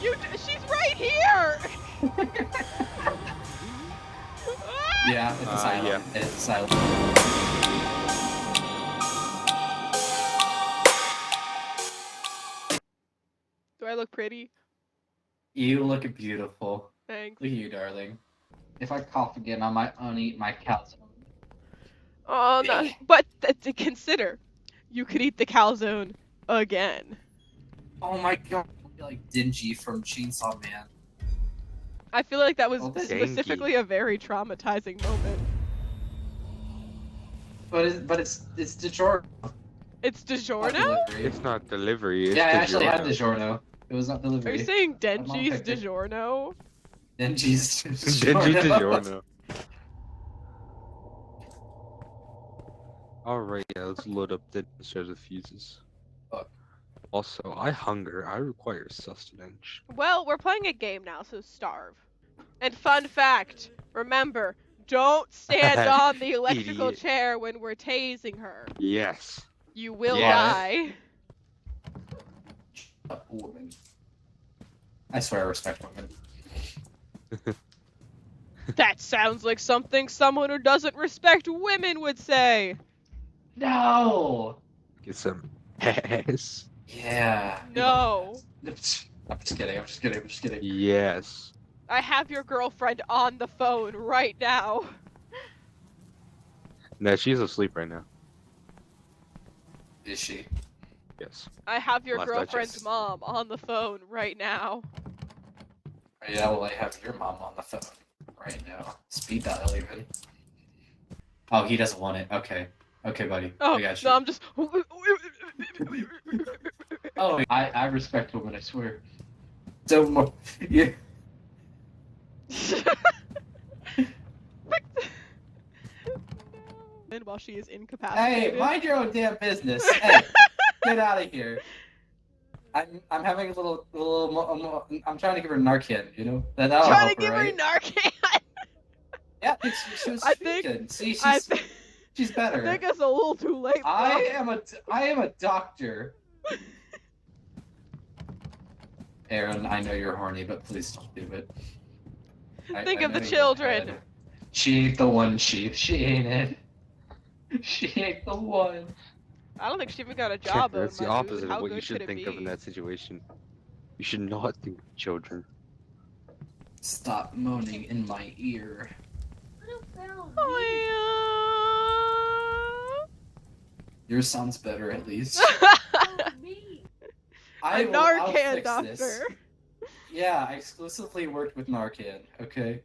She's right here! Yeah, it's Asylum. Yeah. It's Asylum. Do I look pretty? You look beautiful. Thanks. Look at you, darling. If I cough again, I might uneat my calzone. Oh, no. But to consider, you could eat the calzone again. Oh my god, like Dingy from Chainsaw Man. I feel like that was Oh, thank specifically a very traumatizing moment. But it's DiGiorno. It's Not DiGiorno? delivery. It's not delivery. It's Yeah, I actually had DiGiorno. DiGiorno. It was not Are delivery. you saying My mom Denji's picked it. DiGiorno? Dingy's Dingy DiGiorno. Alright, yeah, let's load up the stairs of fuses. Fuck. Also, I hunger. I require sustenance. Well, we're playing a game now, so starve. And fun fact, remember, don't stand on the electrical Idiot. chair when we're tasing her. Yes. You will Yeah. die. A woman. I swear I respect women. That sounds like something someone who doesn't respect women would say. No! Get some ass. Yeah. No. I'm just kidding, I'm just kidding. Yes. I have your girlfriend on the phone right now. No, she's asleep right now. Is she? Yes. I have your Last I girlfriend's checked. mom on the phone right now. Yeah, well, I have your mom on the phone right now. Speed dial, even. Oh, he doesn't want it. Okay. Okay, buddy. Oh, I got you. no, I'm just... Oh, I respect women, I swear. So more. Yeah. And while she is incapacitated. Hey, mind your own damn business. Hey, get out of here. I'm having a little I'm trying to give her Narcan, you know? That'll Trying to help give her right? Narcan. Yeah, she was I speaking. See, I she's better. think it's a little too late. Bro. I am a doctor. Aaron, I know you're horny, but please don't do it. Think I of the know you children. had. She ain't the one, Chief. She ain't it. She ain't the one. I don't think she even got a job. That's the my dude. opposite How of what you good should could it think of in be? that situation. You should not think of children. Stop moaning in my ear. Oh, Your sounds better, at least. A I'll Narcan fix doctor. this. Yeah, I exclusively worked with Narcan, okay?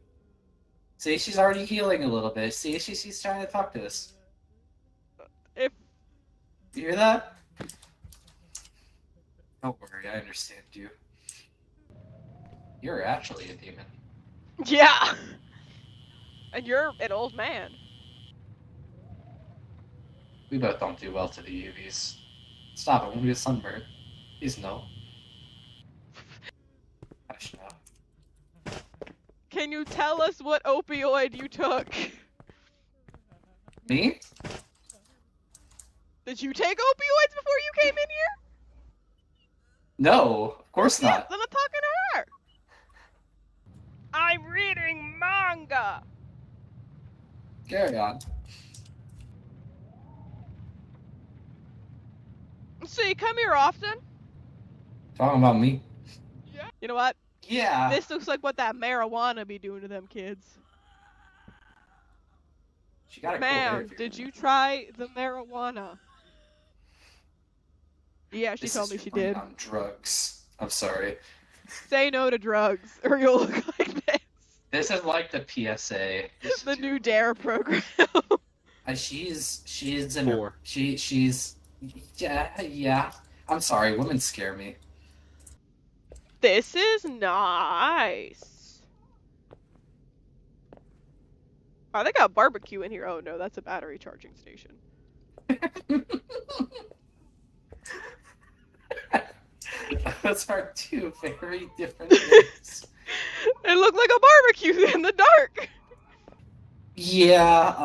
See, she's already healing a little bit. See, she's trying to talk to us. If You hear that? Don't worry, I understand you. You're actually a demon. yeah, and you're an old man. We both don't do well to the UVs. Stop it, when we get sunburned. Please no. Gosh, no. Can you tell us what opioid you took? Me? Did you take opioids before you came in here? No, of course Yes, not. then I'm talking to her. I'm reading manga. Carry on. So you come here often? Talking about me? Yeah. You know what? Yeah. This looks like what that marijuana be doing to them kids. She got a Ma'am, cool did you try the marijuana? Yeah, she This told is me she running did. on drugs. I'm sorry. Say no to drugs, or you'll look like this. This is like the PSA. The new DARE program. She's in Four. her, she's yeah. I'm sorry, women scare me. This is nice. Oh, they got barbecue in here. Oh no, that's a battery charging station. Those are two very different things. It looked like a barbecue in the dark. Yeah,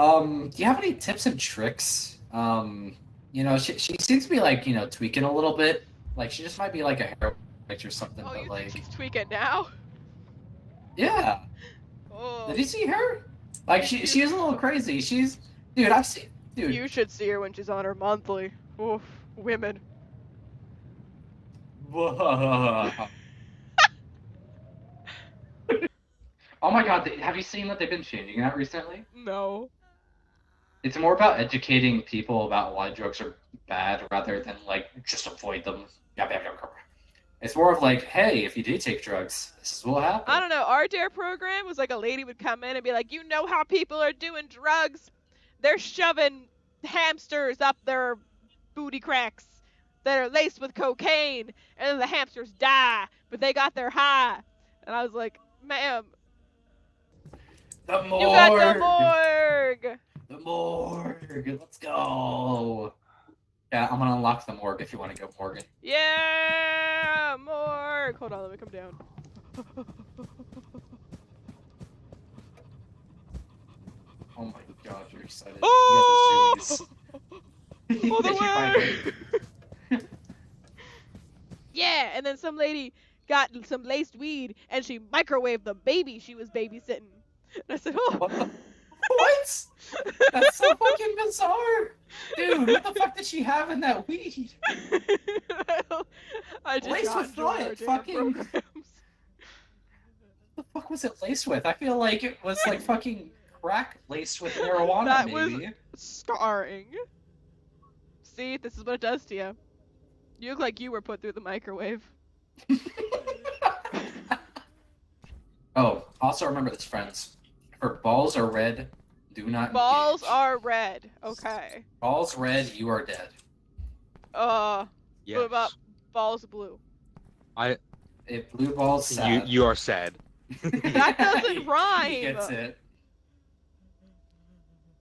do you have any tips and tricks? You know, she seems to be like, you know, tweaking a little bit. Like she just might be like a picture something, Oh, but you like, think she's tweaking now? yeah. Oh. Did you see her? Like, she is a little crazy. She's, dude, I've seen, dude. You should see her when she's on her monthly. Oof, women. Whoa. Oh my god, have you seen that they've been changing that recently? No. It's more about educating people about why drugs are bad rather than like just avoid them. It's more of like, hey, if you do take drugs, this is what will happen. I don't know. Our DARE program was like a lady would come in and be like, you know how people are doing drugs? They're shoving hamsters up their booty cracks that are laced with cocaine, and then the hamsters die, but they got their high. And I was like, ma'am, The morgue! you got the morgue! The morgue! Let's go! Yeah, I'm gonna unlock the morgue if you want to go, Morgan. Yeah, morgue! Hold on, let me come down. Oh my god, you're excited. Oh! You got the zoomies. All the Did you find way! it? Yeah, and then some lady got some laced weed and she microwaved the baby she was babysitting. And I said, oh. What the? What? That's so fucking bizarre! Dude, what the fuck did she have in that weed? I just Laced got with join what? our damn Fucking- programs. What the fuck was it laced with? I feel like it was like fucking crack laced with marijuana, That was- maybe. Scarring. See, this is what it does to you. You look like you were put through the microwave. Oh, also remember this, friends. If her balls are red, do not Balls engage. are red. Okay. Balls red, you are dead. Yes. What about balls blue? If blue balls sad. You are sad. That doesn't He rhyme. gets it.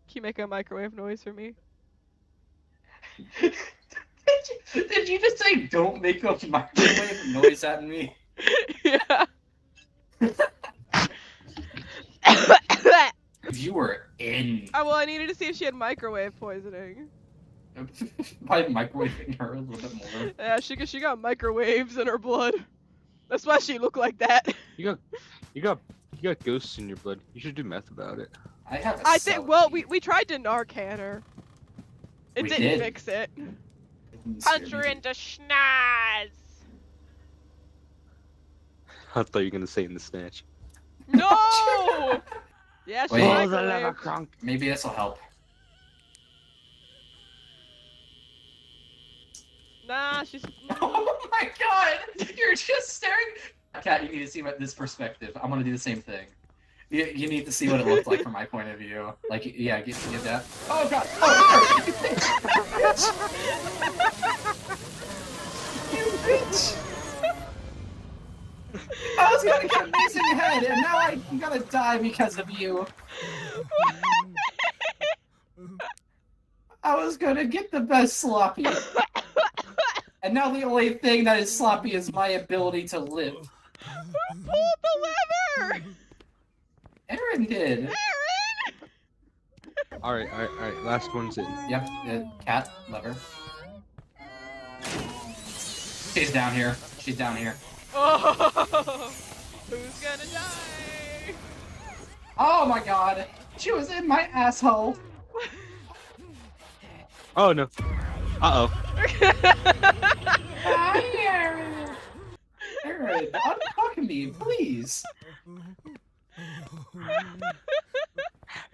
Can you make a microwave noise for me? Did you just say don't make a microwave noise at me? Yeah. You were in Oh, well, I needed to see if she had microwave poisoning. by microwaving her a little bit more. Yeah, she got microwaves in her blood. That's why she looked like that. You got ghosts in your blood. You should do meth about it. I have a I think. cell Well, phone. we tried to Narcan her. It We didn't did. fix it. Didn't scare Punch her me. into schnoz. I thought you were gonna say in the snatch. No. Yeah, she Wait. Oh, the lever microwaved. crunk. Maybe this will help. Nah, she's. Oh my god! You're just staring. Kat, you need to see this perspective. I'm gonna do the same thing. You need to see what it looked like from my point of view. Like, yeah, get that. Oh god! Oh, you bitch! I was gonna get amazing head, and now I'm gonna die because of you. I was gonna get the best sloppy. And now the only thing that is sloppy is my ability to live. Who pulled the lever? Aaron did. Aaron! Alright. Last one's in. Yep, cat, lever. She's down here. She's down here. Oh, who's gonna die? Oh my god! She was in my asshole! Oh no. Uh oh. Hi, Aaron! Aaron, unfuck me, please!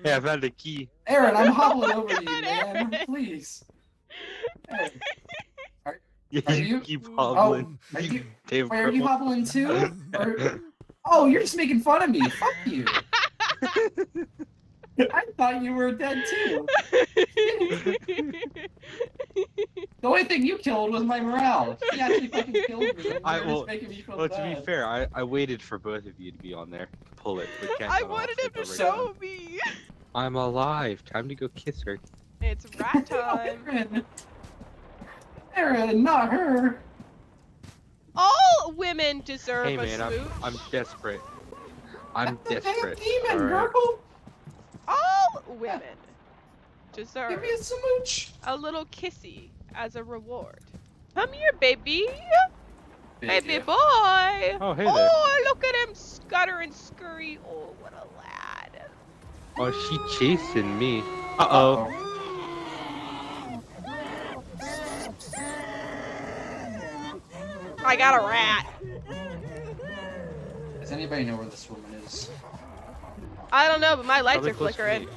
Hey, I found a key. Aaron, I'm hobbling over you, God, man. Aaron. Please. Aaron, Yeah, Are you you- keep hobbling. are you- Damn wait, are you cripple. hobbling too? Or... Oh, you're just making fun of me. Fuck you. I thought you were dead too. The only thing you killed was my morale. He actually fucking killed me. And I- you're well- just making me feel Well, to bad. be fair, I waited for both of you to be on there to pull it. But Kat I got wanted off him to it already. show me. I'm alive. Time to go kiss her. It's rat time. Aaron. Aaron, not her. All women deserve Hey a man, smooch. I'm desperate. I'm That's a damn desperate. demon, Alright. girl. All women Give deserve me a smooch. a little kissy as a reward. Come here, baby. Baby you. boy! Oh, hey there. Oh, look at him scutter and scurry. Oh, what a lad. Oh, she chasing me. Uh-oh. I got a rat. Does anybody know where this woman is? I don't know, but my lights Probably are close to flickering. me.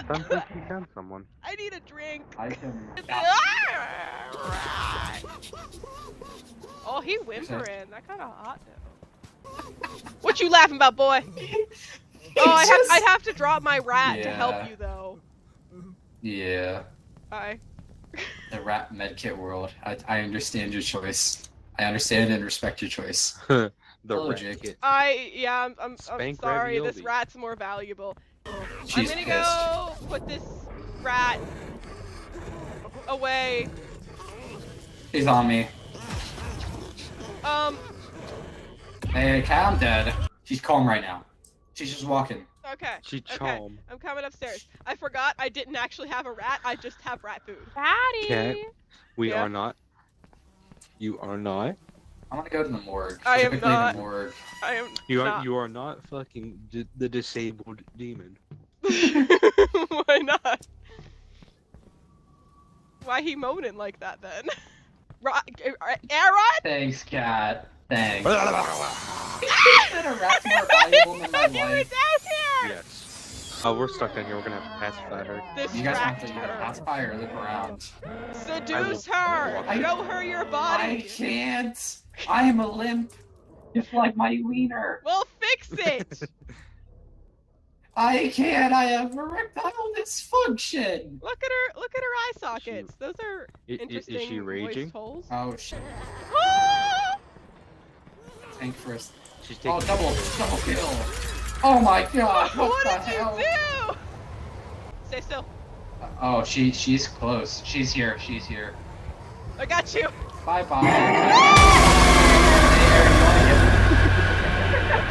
Sounds like she found someone. I need a drink. I can. Oh, he whimpering. That kind of hot though. What you laughing about, boy? Oh, I'd have to drop my rat to help Yeah. you though. Yeah. Bye. The rat medkit world. I understand your choice. I understand and respect your choice. The Hello, rat Jake. kit. I'm Spank sorry. This ravioli. rat's more valuable. She's I'm gonna pissed. go put this rat away. He's on me. Hey, Cat, I'm dead. She's calm right now. She's just walking. Okay. She Okay. chom. I'm coming upstairs. I forgot I didn't actually have a rat. I just have rat food. Ratty. Cat, we Yeah? are not. You are not. I want to go to the morgue. I am Specifically not. the morgue. I am You are. not. You are not fucking the disabled demon. Why not? Why he moaning like that then? Aaron? Thanks, Cat. Thanks. Yes. That a rat's more valuable than my You were life. down here! Oh, we're stuck down here. We're gonna have to pacify her. You guys have Distract to either her. pacify or look around. Seduce her! I- Show her your I body! can't. I am a limp. Just like my wiener. Well, fix it! I can't. I have erectile dysfunction. Look at her eye sockets. Those are Is interesting she raging? moist holes. Oh shit. Ah! Tank first. She's taking. Oh, double kill. Oh my god. What the did hell? you do? Stay still. Oh, she's close. She's here. I got you. Bye bye.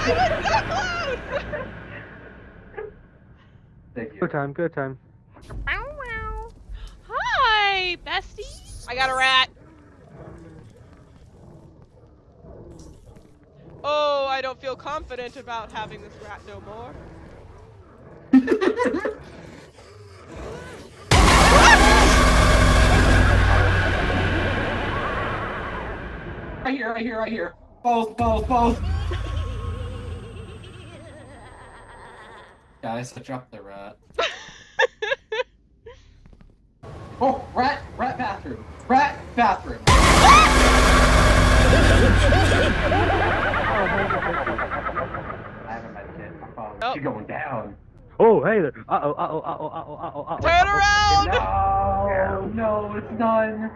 I was so close! Thank you. Good time. Good time. Hi, bestie. I got a rat. Oh, I don't feel confident about having this rat no more. Right here. Both. Guys, I dropped the rat. Oh, rat bathroom. Rat bathroom. I have a med kit. I'm following. Oh. She's going down. Oh, hey there. Uh-oh. Turn around! No, it's done.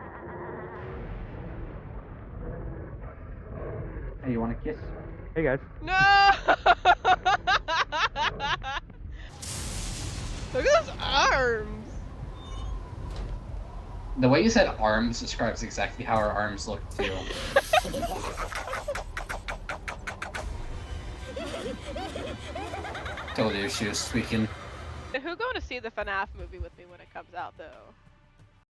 Hey, you want a kiss? Hey, guys. No! Look at those arms. The way you said arms describes exactly how our arms look too. Told you she was tweaking. Who going to see the FNAF movie with me when it comes out, though?